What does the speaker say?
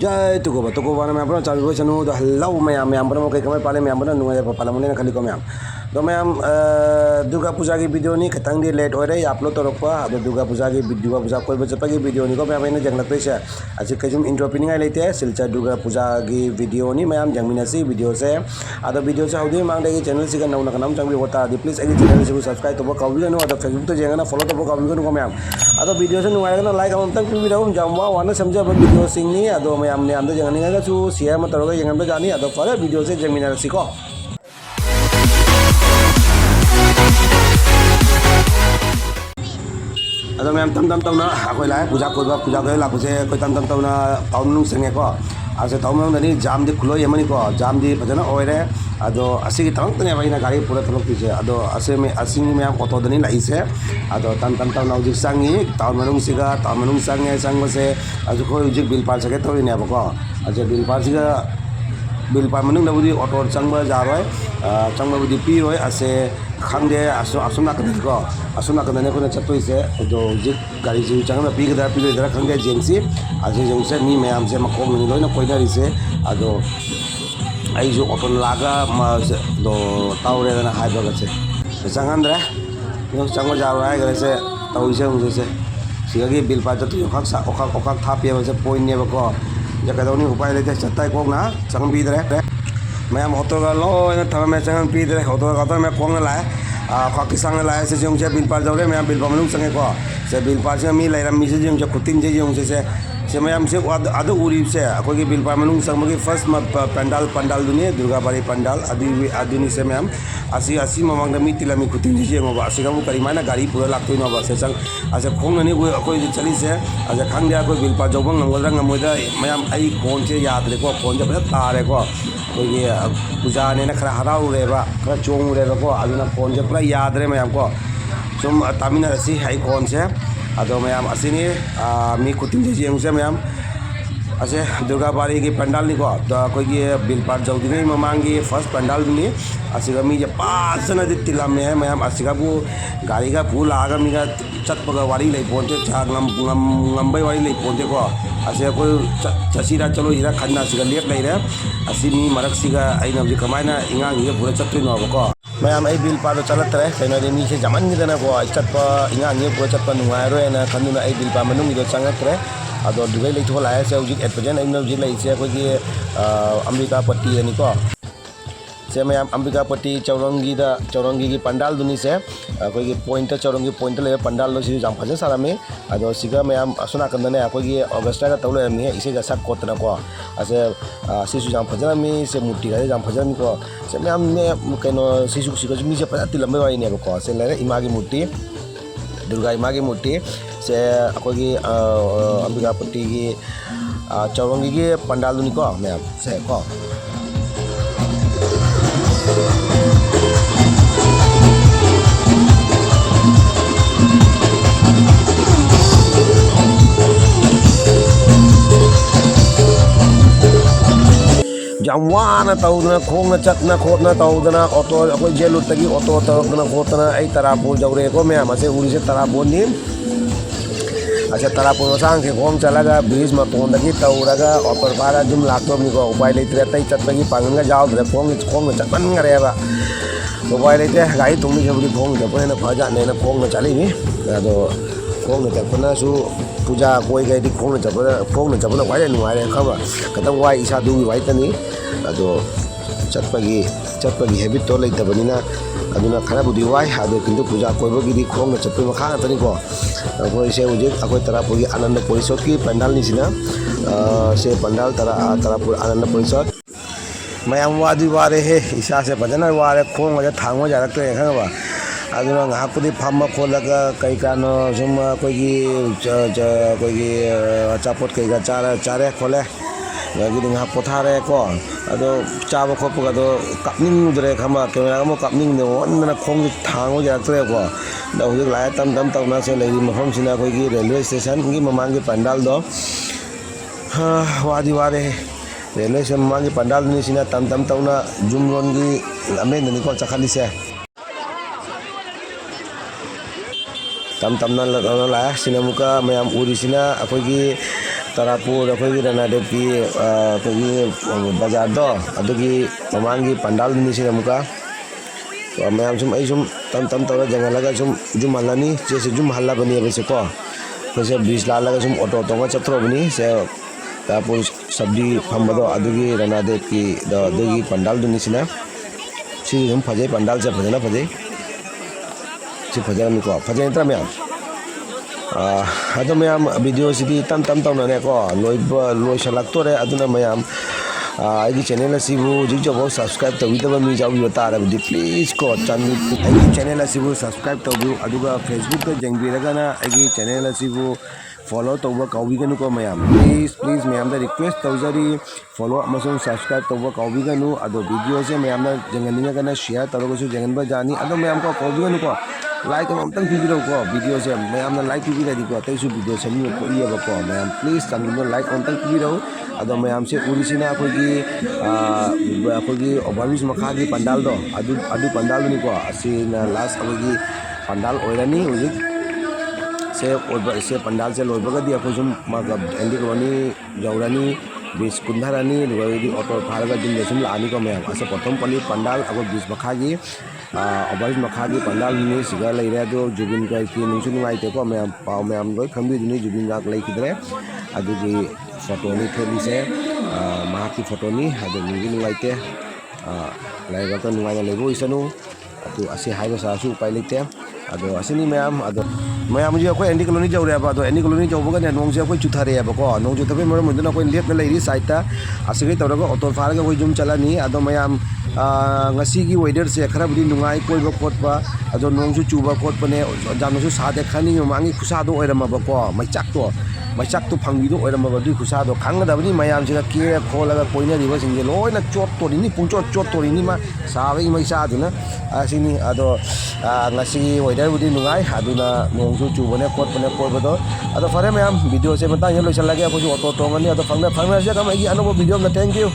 Jai Tukuba na mapro chabi ko chanu da hello mayam mayam pura mo kai kamai pale mayam pura nungai pa pala mo na khali ko mayam तो ma'am Durga Puja की video नहीं खतंग दी late हो रही upload तो रोकवा अब दुर्गा पूजा कोई बच्चे की वीडियो नहीं को मैम इन्हें जंगल पे से आज के जुम इंट्रो पिनिंग आई लेते हैं सिलचा दुर्गा पूजा की वीडियो नहीं मैम जंगमिना सी वीडियो से आधा वीडियो से हाउदी मांग देगी चैनल से करना उनका नाम चंगी होता है प्लीज़ एक चैनल से सब्सक्राइब तो वो कभी नहीं होता फेसबुक तो जाएगा ना फॉलो तो वो कभी नहीं को मैम आधा वीडियो से नुआएगा ना लाइक हम तक भी रहूँ जाऊँगा वहाँ समझा वीडियो सिंग नहीं आधो मैम ने अंदर जंगल नहीं चू शेयर मत करोगे जंगल पे जानी आधो फॉलो वीडियो से जंगमिना सीखो अदो मैम तम ना अखोई लाए पूजा कोई लाकुसे कोई तम ना टाउन संगे को आसे टाउन में जाम दी खुलो यमनी को जाम दी फजना ओरे अदो असी की तंग तने भाई ना गाड़ी पूरा थलोक पीछे अदो असे में असी में आप ऑटो दनी लाई से अदो तम ना उजिक संगी टाउन मनुंग सिगा टाउन मनुंग संगे संग से अजो कोई उजिक बिल पार सके तो ने बको अजे बिल पार सिगा बिल पार मनुंग नबुदी ऑटो चंग जारोय चंग बुदी पी रोय असे खांदे असुना कदन को असुना कदन को चतुई से जो जिक गाड़ी से चंग पी गदा खांदे जेंसी आज जेंसे मी मैम से मकोम नि लोइना कोइनारी से अदो आई जो ऑटो लागा दो तावरे दना हाइबा गसे चंगंद्रे यो चंग जारो है गरे से ताउइसे मुझे से सिगागी बिल पार तो ओखा थापिए से पॉइंट ने बको जकदौनी उपाय लेते चत्ताई कोंगना चंग पीदरे मैम ऑटो का लो थमा में चंग पीदरे ऑटो में कोंग लाए खाकी संग लाए से जोंग से बिल पार जावरे मैम बिल पार संगे को से बिल पार से मी लेरम मी से जोंग से खुतिन से जोंग से मैम से अदो उरी से अखोगी बिल पार मनुंग संग की फर्स्ट पंडाल दुनी दुर्गा बारी पंडाल अदुनी से मैम असी ममांग मी तिलामी खुतिन से जोंग असी का करीमाना गाड़ी पूरा लागतो न बस संग असे खोंग ननी कोई चली से असे खांग कोई बिल पार जौबंग नंगोदरा ngमोदा मैम आई फोन से याद रे को फोन से बड़ा तारे को कोई पूजा ने खरा हराउरेबा खरा चोंगुरेबा को अदुना फोन से पूरा याद रे मैम को सुम तामिना रसी हाई फोन से अदो मैम असिनी मी खुतिन जे जेंग से मैम असे दुर्गा बारी की पंडाल नि को कोई बिल पार जौदिने ममांगी फर्स्ट पंडाल नि असिगा मी जे पासना दि तिलामे है मैम असिगा बु गाड़ी का फूल आगा मी का चटपगा वारी ले पोंते छा ngambay वारी ले पोंते को असे कोई चसीरा चलो इरा खन्ना सिगा लेप ले रे असि मी मरक सिगा आई नबजी कमायना इंगांग ये पूरा चत्तुई नो को मैम आई बिल पार चलत रे कइनो दे मी से जमन निदना को चटप इंगांग ये पूरा चटप नुआय रो ना खन्नुना आई बिल पार मनुंग दो चंगत रे अदो दुगै लेथो लाय से उजिक एटपजेन आई नबजी ले से कोई अम्बिका पट्टी नि को से मैम अंबिका पट्टी चौरंगी की पंडाल दुनी से कोई पॉइंट चौरंगी पॉइंट ले पंडाल लो जाम फजन सारामी अदो सिगा मैम असुना कंदने कोई अगस्टा का तौले मी इसे जसा कोतना को असे सिसु जाम फजनमी से मुट्टी का जाम फजनमी को से मैम ने कनो सिसु सिगा मी से पता तिलमे वाई ने को से ले इमा की मुट्टी दुर्गा इमा की मुट्टी से कोई अंबिका पट्टी की चौरंगी की पंडाल दुनी को मैम से को जमवाना तौदना खोंगना चटना खोतना तौदना ऑटो अखोई जेलुट तगी ऑटो तौदना खोतना आई तरापुर जौरे को मैम असे उरी से तरापुर नि असे तरापुर मसांग के खोंग चलागा ब्रिज मतोन दगी तौरगा ऑटो पारा जुम लातो नि को उपाय लेते तई चटपगी पांगंगा जाओ दरे खोंग चटपन गरेबा उपाय लेते गाड़ी तुमनी जबरी खोंग जपने न फजा ने न खोंग चली नि अदो खोंग चपना सु पूजा कोई गई खोंग चपना वाई नुआरे खबा कतम वाई इसा दुगी वाई तनी अदो चटपगी हैबिट तो लेतबनिना अदुना खराबुदी वाई अदो किंतु पूजा कोइबगी खोंग चपे मखा तनी को कोई से उजे अकोई तरापुगी आनंद परिषद की पंडाल निसिना से पंडाल तरापुर आनंद परिषद मैम वादी वारे है इसा से भजन वारे खोंग मजा थांगो जारक्ते खबा अदुना ngapudi phamma kholaga kai kano sum koigi achapot kai ga chare khole gidi nga pothare ko ado chaba khopuga do kapning dre khama camera mo kapning de onna khong thango ja tre ko da hu lai tam na se lei mahom sina koigi railway station gi mamang gi pandal do wadi ware railway station mamang gi pandal ni sina tam na jumron gi amen ni ko chakhali se तम तमना लाया सिना मुका ma'am Uri सिना अखोगी तारापुर अखोई रनादेव की बाजार दो अदुगी ममांगी पंडाल निसी अमुका तो ma'am सुम आई सुम तम तम तौर जंगलगा सुम जुम हल्लानी से जुम हल्ला बनी है को से बीस लालगा सुम ऑटो तोंगा चत्रोबनी से तारापुर सब्जी फंबदो अदुगी रनादेव की अदुगी पंडाल दुनिसिना सी सुम फजे पंडाल से फजना फजे सी फजरमी को फजे इंtra मैम अदो मैम वीडियो सिदी तम तम तौनाने को लोइसलाक्तोरे अदुना मैम आइगी चैनल असिबु जिगजबो सब्सक्राइब तौबिदबा मी जाउबो तारबदि प्लीज को चांदि आइगी चैनल असिबु सब्सक्राइब तौबु अदुगा फेसबुक ता जंगबिरगाना आइगी चैनल असिबु फॉलो तौबा काउबिगनु को मैम प्लीज मैम दा रिक्वेस्ट तौजरी फॉलो अमसुंग सब्सक्राइब तौबा काउबिगनु अदो वीडियो से मैम दा जंगनिगाना शेयर तौरगसु जंगनबा जानी अदो मैम को काउबिगनु को लाइक अमतंग पीबिरो को वीडियो से मैम लाइक पीबिरदि को तैसु वीडियो सेमी को इयबा को मैम प्लीज चांगबिनो लाइक अमतंग पीबिरो अदो मैम से उरिसिना अखोगी ओवरब्रिज मखागी पंडाल दो अदु पंडाल नि को असिना लास्ट अखोगी पंडाल ओइरानी उजिक से पंडाल से लोबगदी अखोई सुम एंडी कॉलोनी जौरानी बीस कुंधारानी ऑटो फारगा दिन सुम लानी को मैम असे प्रथम पल्ली पंडाल अगो बीस मखागी ओवरब्रिज मखागी पंडाल नि सिगा लेरे दो जुबिन गाय की नुसु नुवाइते को मैम पाव मैम लोय खंबी दुनी जुबिन गाक लेकिद्रे अदुगी फोटो नि थेली से मा की फोटो नि अदु नि नुवाइते लाइगा तो नुवाइना लेबो इसनु अदु असे हाइबा सासु उपाय लेते अदो असनी मैम अदो मैम जी अखोई एंडी कॉलोनी जौरे अब अदो एंडी कॉलोनी जौबगा नोंसे अखोई चुथारे बको नोंग चुथबे मरम मुदना अखोई लेपना लेरी साइडता असगे तौरगा ऑटो फारगा अखोई जुम चलानी अदो ma'am ngasi weather se khara budi nungai koiba khotba ado nongsu chuba khotpane jamnasu sade khani mangi khusa do oirama ba ko maichak to phangbi do oirama ba du khusa do khangda bani mayam se ke kholaga koina riba singje loina chot tori ni pungchot tori ni ma sabai mai sa duna asini ado ngasi weather budi nungai aduna nongsu chubane khotpane koiba do ado fare mayam video se mata yelo chalage apo auto tongani ado phangna se kam agi anobo video na thank you